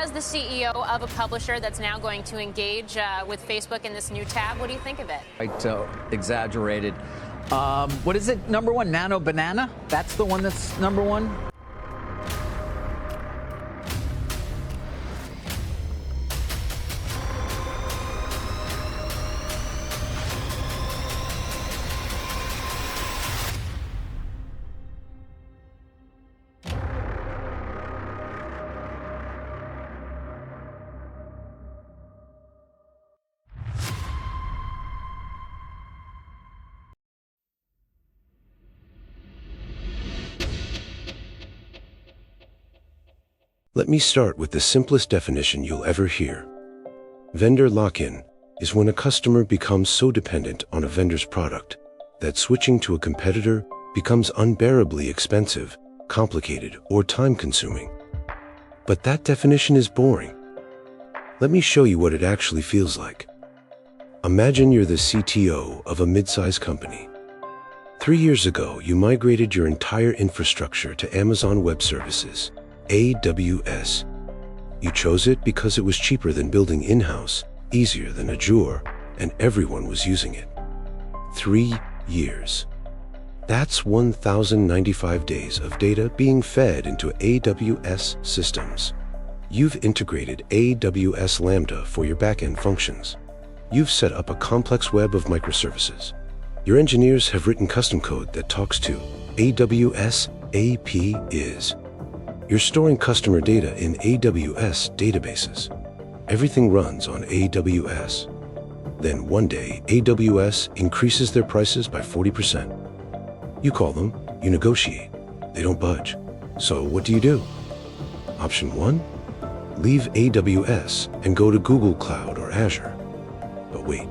as the CEO of a publisher that's now going to engage with Facebook in this new tab, what do you think of it? Quite exaggerated. What is it, number one? Nano Banana? That's the one that's number one? Let me start with the simplest definition you'll ever hear. Vendor lock-in is when a customer becomes so dependent on a vendor's product that switching to a competitor becomes unbearably expensive, complicated, or time-consuming. But that definition is boring. Let me show you what it actually feels like. Imagine you're the CTO of a mid-sized company. 3 years ago, you migrated your entire infrastructure to Amazon Web Services, AWS. You chose it because it was cheaper than building in-house, easier than Azure, and everyone was using it. 3 years. That's 1,095 days of data being fed into AWS systems. You've integrated AWS Lambda for your backend functions. You've set up a complex web of microservices. Your engineers have written custom code that talks to AWS APIs. You're storing customer data in AWS databases. Everything runs on AWS. Then one day, AWS increases their prices by 40%. You call them, you negotiate. They don't budge. So what do? Option 1? Leave AWS and go to Google Cloud or Azure. But wait,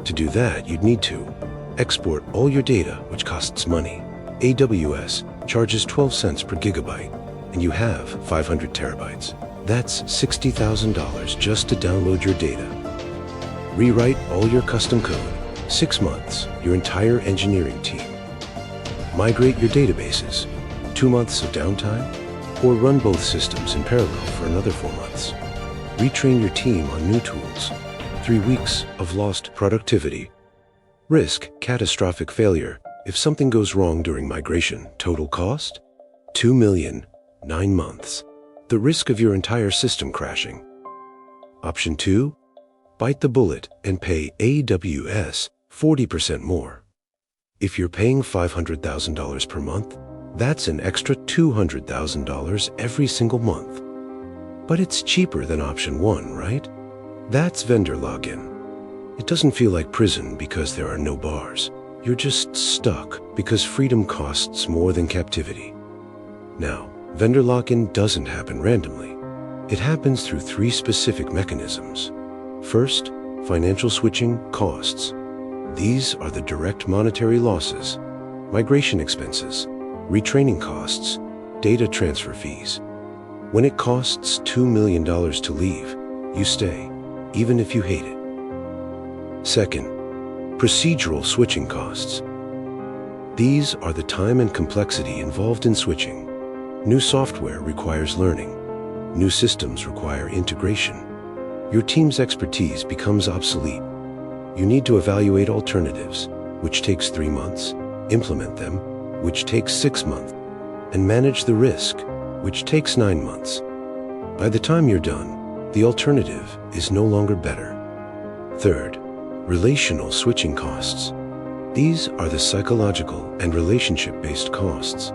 to do that, you'd need to export all your data, which costs money. AWS charges 12 cents per gigabyte, and you have 500 terabytes. That's $60,000 just to download your data. Rewrite all your custom code. 6 months, your entire engineering team. Migrate your databases. 2 months of downtime? Or run both systems in parallel for another 4 months. Retrain your team on new tools. 3 weeks of lost productivity. Risk catastrophic failure if something goes wrong during migration. Total cost? $2 million. 9 months. The risk of your entire system crashing. Option 2? Bite the bullet and pay AWS 40% more. If you're paying $500,000 per month, that's an extra $200,000 every single month. But it's cheaper than option 1, right? That's vendor login. It doesn't feel like prison because there are no bars. You're just stuck because freedom costs more than captivity. Now, vendor lock-in doesn't happen randomly. It happens through 3 specific mechanisms. First, financial switching costs. These are the direct monetary losses, migration expenses, retraining costs, data transfer fees. When it costs $2 million to leave, you stay, even if you hate it. Second, procedural switching costs. These are the time and complexity involved in switching. New software requires learning. New systems require integration. Your team's expertise becomes obsolete. You need to evaluate alternatives, which takes 3 months, implement them, which takes 6 months, and manage the risk, which takes 9 months. By the time you're done, the alternative is no longer better. Third, relational switching costs. These are the psychological and relationship-based costs.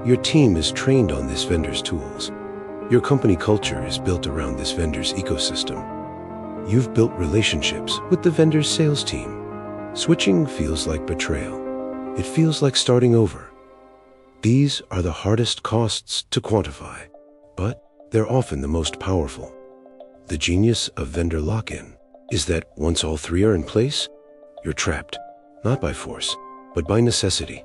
Your team is trained on this vendor's tools. Your company culture is built around this vendor's ecosystem. You've built relationships with the vendor's sales team. Switching feels like betrayal. It feels like starting over. These are the hardest costs to quantify, but they're often the most powerful. The genius of vendor lock-in is that once all 3 are in place, you're trapped, not by force, but by necessity.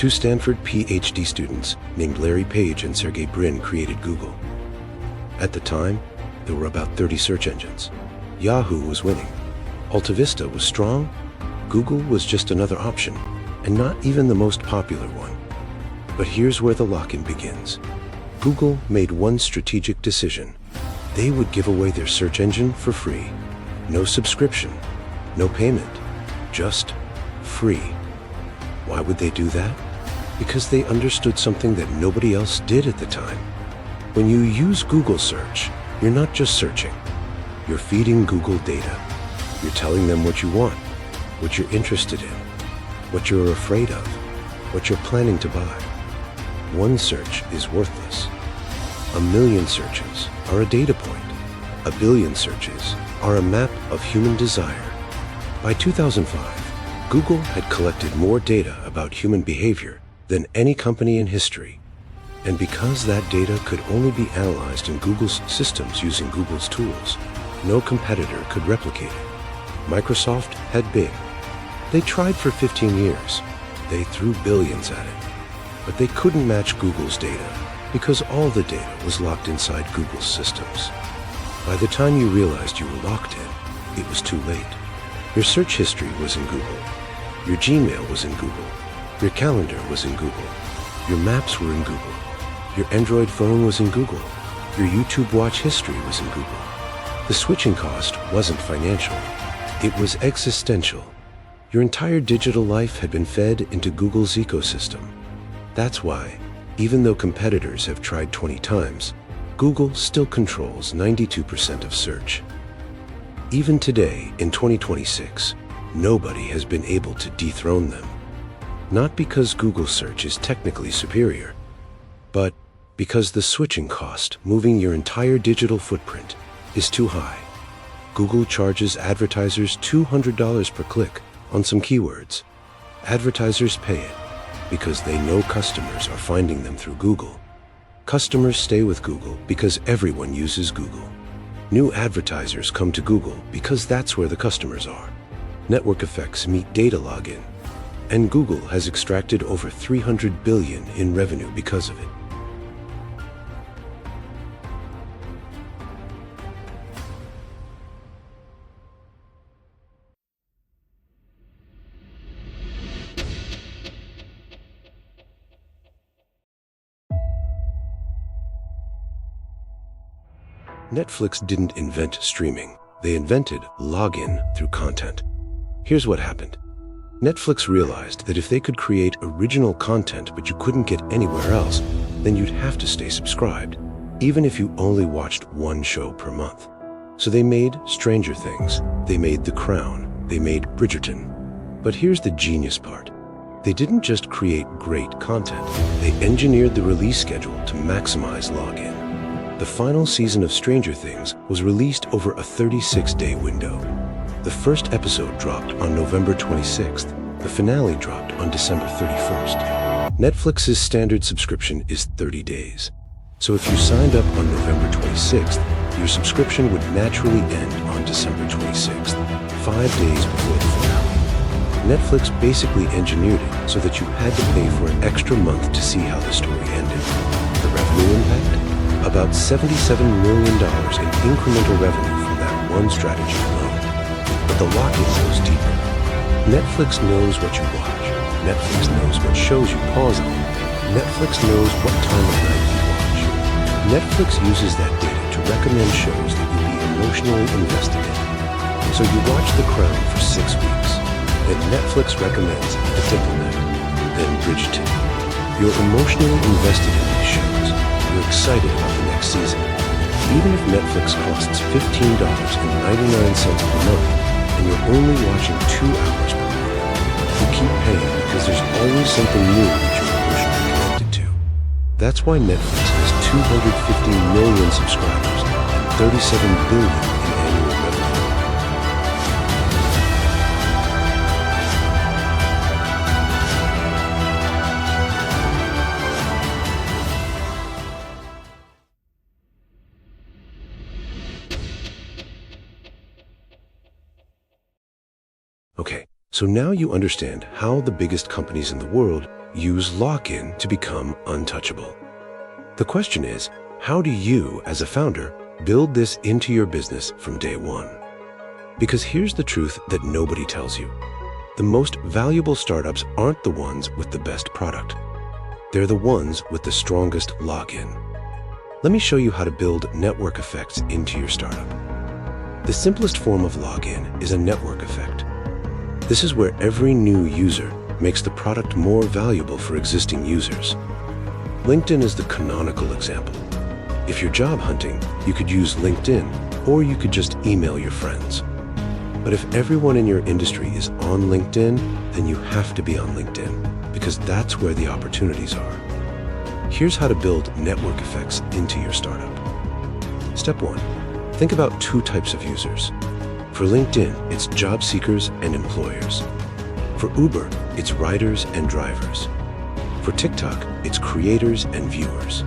Two Stanford PhD students named Larry Page and Sergey Brin created Google. At the time, there were about 30 search engines. Yahoo was winning. AltaVista was strong. Google was just another option, and not even the most popular one. But here's where the lock-in begins. Google made one strategic decision. They would give away their search engine for free. No subscription, no payment, just free. Why would they do that? Because they understood something that nobody else did at the time. When you use Google search, you're not just searching. You're feeding Google data. You're telling them what you want, what you're interested in, what you're afraid of, what you're planning to buy. One search is worthless. 1 million searches are a data point. 1 billion searches are a map of human desire. By 2005, Google had collected more data about human behavior than any company in history. And because that data could only be analyzed in Google's systems using Google's tools, no competitor could replicate it. Microsoft had Bing. They tried for 15 years. They threw billions at it. But they couldn't match Google's data because all the data was locked inside Google's systems. By the time you realized you were locked in, it was too late. Your search history was in Google. Your Gmail was in Google. Your calendar was in Google. Your maps were in Google. Your Android phone was in Google. Your YouTube watch history was in Google. The switching cost wasn't financial. It was existential. Your entire digital life had been fed into Google's ecosystem. That's why, even though competitors have tried 20 times, Google still controls 92% of search. Even today, in 2026, nobody has been able to dethrone them. Not because Google search is technically superior, but because the switching cost, moving your entire digital footprint, is too high. Google charges advertisers $200 per click on some keywords. Advertisers pay it because they know customers are finding them through Google. Customers stay with Google because everyone uses Google. New advertisers come to Google because that's where the customers are. Network effects meet data login, and Google has extracted over $300 billion in revenue because of it. Netflix didn't invent streaming. They invented login through content. Here's what happened. Netflix realized that if they could create original content but you couldn't get anywhere else, then you'd have to stay subscribed, even if you only watched one show per month. So they made Stranger Things, they made The Crown, they made Bridgerton. But here's the genius part. They didn't just create great content, they engineered the release schedule to maximize login. The final season of Stranger Things was released over a 36-day window. The first episode dropped on November 26th. The finale dropped on December 31st. Netflix's standard subscription is 30 days. So if you signed up on November 26th, your subscription would naturally end on December 26th, 5 days before the finale. Netflix basically engineered it so that you had to pay for an extra month to see how the story ended. The revenue impact? About $77 million in incremental revenue from that one strategy alone. But the lock-in goes deeper. Netflix knows what you watch. Netflix knows what shows you pause on. Netflix knows what time of night you watch. Netflix uses that data to recommend shows that you'll be emotionally invested in. So you watch The Crown for 6 weeks. Then Netflix recommends The Diplomat, then Bridgerton. You're emotionally invested in these shows. You're excited about the next season. Even if Netflix costs $15.99 per month, and you're only watching 2 hours per month, you keep paying because there's always something new that you're emotionally connected to. That's why Netflix has 250 million subscribers and $37 billion in annual revenue. Okay, So now you understand how the biggest companies in the world use lock-in to become untouchable. The question is, how do you, as a founder, build this into your business from day one? Because here's the truth that nobody tells you. The most valuable startups aren't the ones with the best product. They're the ones with the strongest lock-in. Let me show you how to build network effects into your startup. The simplest form of login is a network effect. This is where every new user makes the product more valuable for existing users. LinkedIn is the canonical example. If you're job hunting, you could use LinkedIn, or you could just email your friends. But if everyone in your industry is on LinkedIn, then you have to be on LinkedIn, because that's where the opportunities are. Here's how to build network effects into your startup. Step 1. Think about two types of users. For LinkedIn, it's job seekers and employers. For Uber, it's riders and drivers. For TikTok, it's creators and viewers.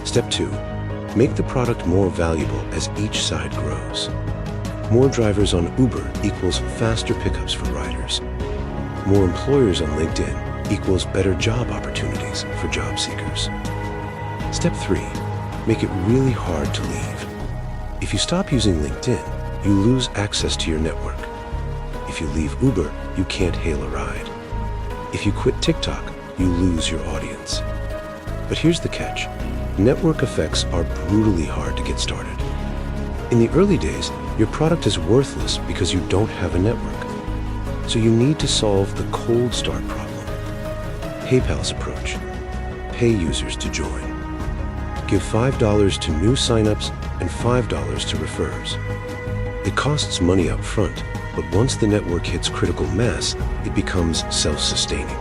Step 2. Make the product more valuable as each side grows. More drivers on Uber equals faster pickups for riders. More employers on LinkedIn equals better job opportunities for job seekers. Step 3. Make it really hard to leave. If you stop using LinkedIn, you lose access to your network. If you leave Uber, you can't hail a ride. If you quit TikTok, you lose your audience. But here's the catch. Network effects are brutally hard to get started. In the early days, your product is worthless because you don't have a network. So you need to solve the cold start problem. PayPal's approach. Pay users to join. Give $5 to new signups and $5 to refers. It costs money up front, but once the network hits critical mass, it becomes self-sustaining.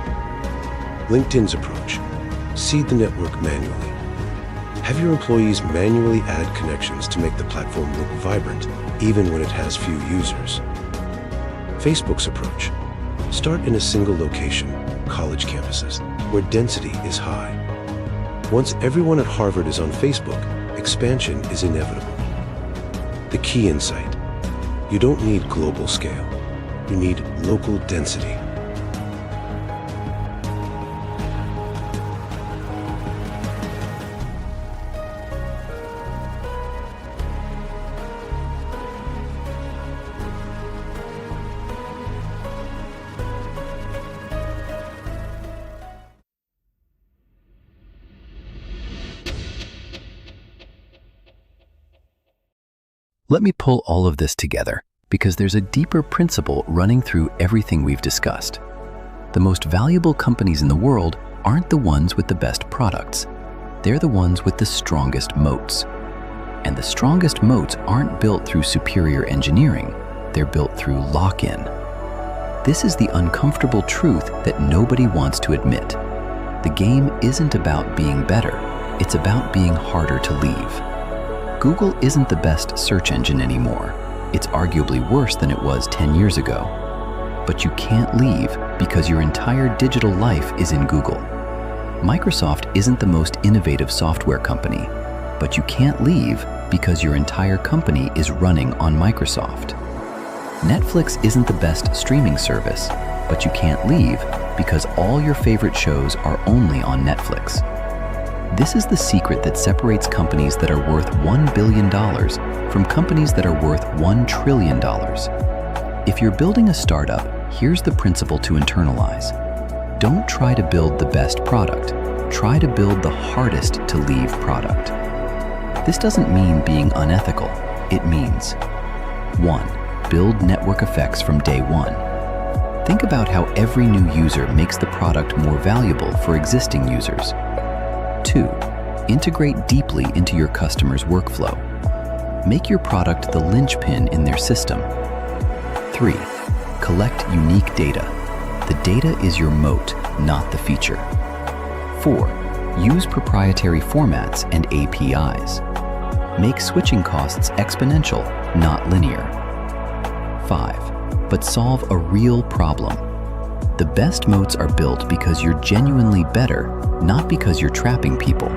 LinkedIn's approach. Seed the network manually. Have your employees manually add connections to make the platform look vibrant, even when it has few users. Facebook's approach. Start in a single location, college campuses, where density is high. Once everyone at Harvard is on Facebook, expansion is inevitable. The key insight. You don't need global scale. You need local density. Let me pull all of this together because there's a deeper principle running through everything we've discussed. The most valuable companies in the world aren't the ones with the best products. They're the ones with the strongest moats. And the strongest moats aren't built through superior engineering. They're built through lock-in. This is the uncomfortable truth that nobody wants to admit. The game isn't about being better. It's about being harder to leave. Google isn't the best search engine anymore. It's arguably worse than it was 10 years ago. But you can't leave because your entire digital life is in Google. Microsoft isn't the most innovative software company, but you can't leave because your entire company is running on Microsoft. Netflix isn't the best streaming service, but you can't leave because all your favorite shows are only on Netflix. This is the secret that separates companies that are worth $1 billion from companies that are worth $1 trillion. If you're building a startup, here's the principle to internalize. Don't try to build the best product. Try to build the hardest to leave product. This doesn't mean being unethical. It means 1. Build network effects from day one. Think about how every new user makes the product more valuable for existing users. 2. Integrate deeply into your customer's workflow. Make your product the linchpin in their system. 3. Collect unique data. The data is your moat, not the feature. 4. Use proprietary formats and APIs. Make switching costs exponential, not linear. 5. But solve a real problem. The best moats are built because you're genuinely better, not because you're trapping people.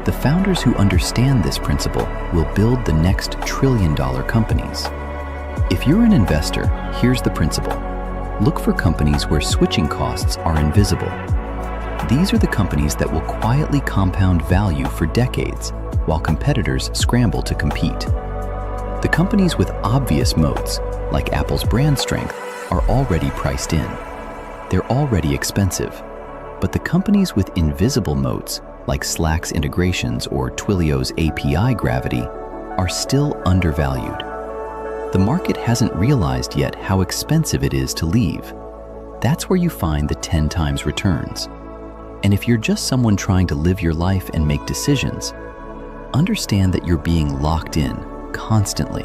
The founders who understand this principle will build the next trillion-dollar companies. If you're an investor, here's the principle. look for companies where switching costs are invisible. These are the companies that will quietly compound value for decades while competitors scramble to compete. The companies with obvious moats, like Apple's brand strength, are already priced in. They're already expensive. But the companies with invisible moats, like Slack's integrations or Twilio's API gravity, are still undervalued. The market hasn't realized yet how expensive it is to leave. That's where you find the 10 times returns. And if you're just someone trying to live your life and make decisions, understand that you're being locked in constantly.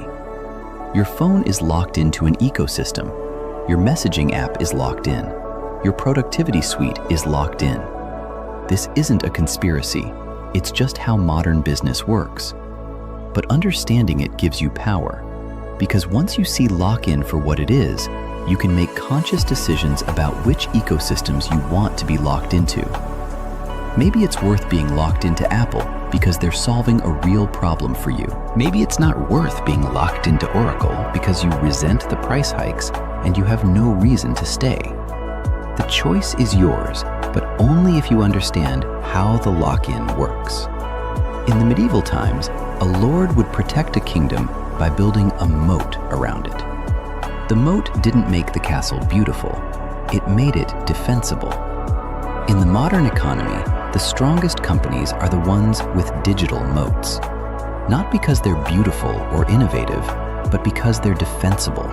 Your phone is locked into an ecosystem. Your messaging app is locked in. Your productivity suite is locked in. This isn't a conspiracy. It's just how modern business works. But understanding it gives you power, because once you see lock-in for what it is, you can make conscious decisions about which ecosystems you want to be locked into. Maybe it's worth being locked into Apple because they're solving a real problem for you. Maybe it's not worth being locked into Oracle because you resent the price hikes and you have no reason to stay. The choice is yours, but only if you understand how the lock-in works. In the medieval times, a lord would protect a kingdom by building a moat around it. The moat didn't make the castle beautiful, it made it defensible. In the modern economy, the strongest companies are the ones with digital moats. Not because they're beautiful or innovative, but because they're defensible.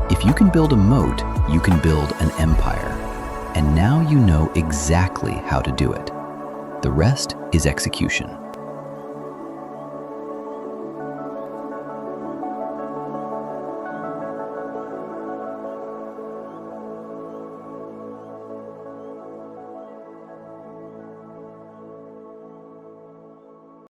If you can build a moat, you can build an empire. And now you know exactly how to do it. The rest is execution.